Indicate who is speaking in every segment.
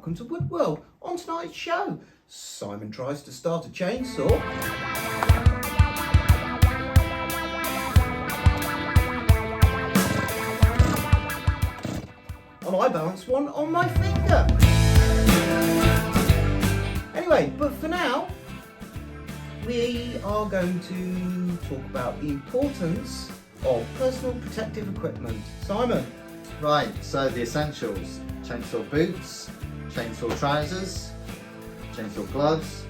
Speaker 1: welcome to Woodworld. On tonight's show, Simon tries to start a chainsaw. And I balance one on my finger. Anyway, but for now, we are going to talk about the importance of personal protective equipment. Simon.
Speaker 2: Right, so the essentials: chainsaw boots, chainsaw trousers, chainsaw gloves,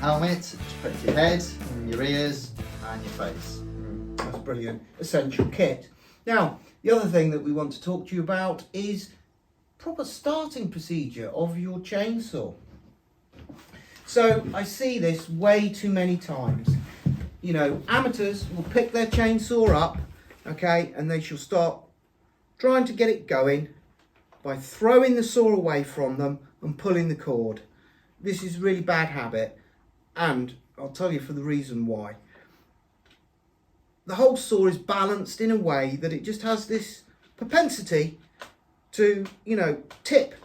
Speaker 2: helmet to protect your head, your ears and your face.
Speaker 1: That's brilliant. Essential kit. Now, the other thing that we want to talk to you about is proper starting procedure of your chainsaw. So I see this way too many times. You know, amateurs will pick their chainsaw up, okay, and they shall start trying to get it going by throwing the saw away from them and pulling the cord. This is a really bad habit, and I'll tell you for the reason why. The whole saw is balanced in a way that it just has this propensity to, you know, tip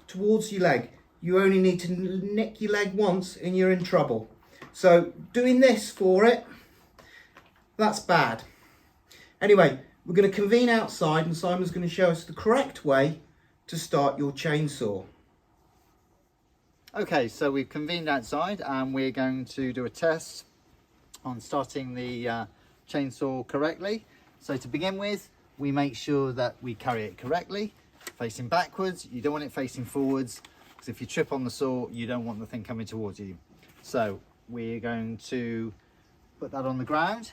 Speaker 1: towards your leg. You only need to nick your leg once and you're in trouble. So doing this for it, that's bad. Anyway, we're going to convene outside and Simon's going to show us the correct way to start your chainsaw.
Speaker 2: Okay, so we've convened outside and we're going to do a test on starting the chainsaw correctly. So to begin with, we make sure that we carry it correctly, facing backwards. You don't want it facing forwards, because if you trip on the saw, you don't want the thing coming towards you. So we're going to put that on the ground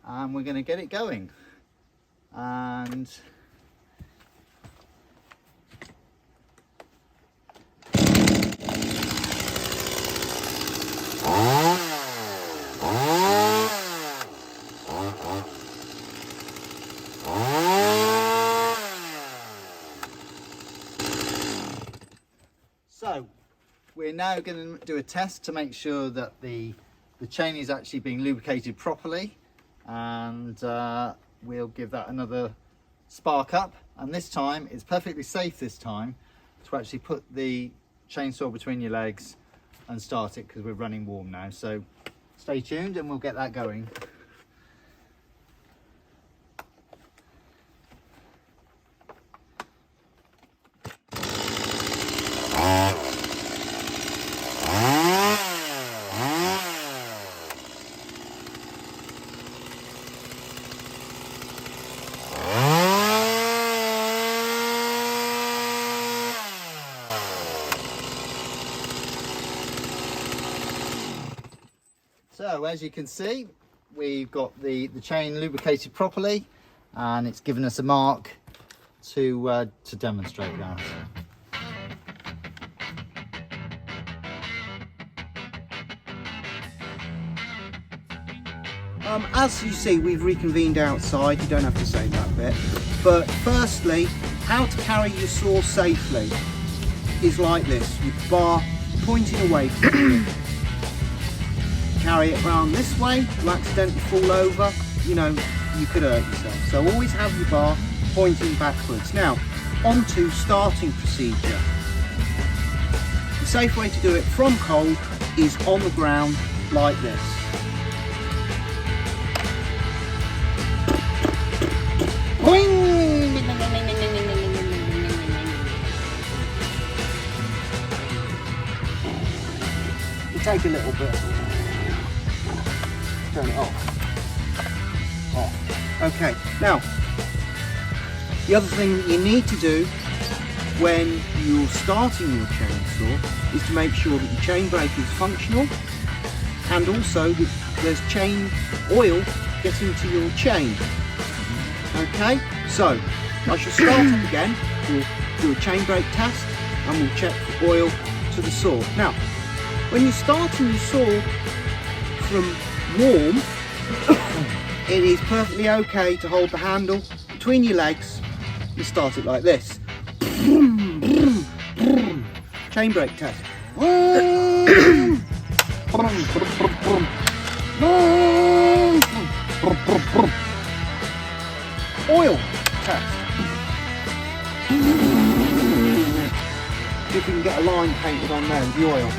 Speaker 2: and we're going to get it going. And so we're now going to do a test to make sure that the chain is actually being lubricated properly, and we'll give that another spark up. And this time it's perfectly safe this time to actually put the chainsaw between your legs and start it, because we're running warm now. So stay tuned and we'll get that going. So as you can see, we've got the chain lubricated properly, and it's given us a mark to demonstrate that.
Speaker 1: As you see, we've reconvened outside. You don't have to say that bit. But firstly, how to carry your saw safely is like this, with the bar pointing away from you. Carry it round this way, you accidentally fall over, you know, you could hurt yourself. So always have your bar pointing backwards. Now, on to starting procedure. The safe way to do it from cold is on the ground like this. You take a little bit. Turn it off. Okay, now the other thing that you need to do when you're starting your chainsaw is to make sure that your chain brake is functional, and also that there's chain oil getting to your chain. Okay, so I shall start up again. We'll do a chain brake test and we'll check for oil to the saw. Now, when you're starting your saw from warm, it is perfectly okay to hold the handle between your legs and start it like this. Chain brake test. Oil test. if we can get a line painted on there with the oil.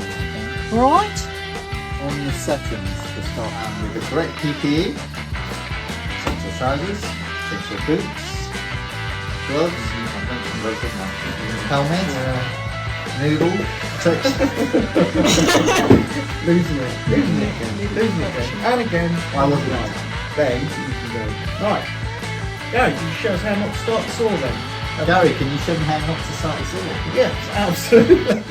Speaker 3: Right.
Speaker 2: On the settings to start with the correct PPE, essential trousers, essential boots, gloves, helmet, noodle,
Speaker 1: Losing it again, and again.
Speaker 2: I wasn't right.
Speaker 1: Then you can go. Right. Gary, can you show us how not to start the saw then?
Speaker 2: Gary, can you show me how not to start the saw?
Speaker 1: Yes, absolutely.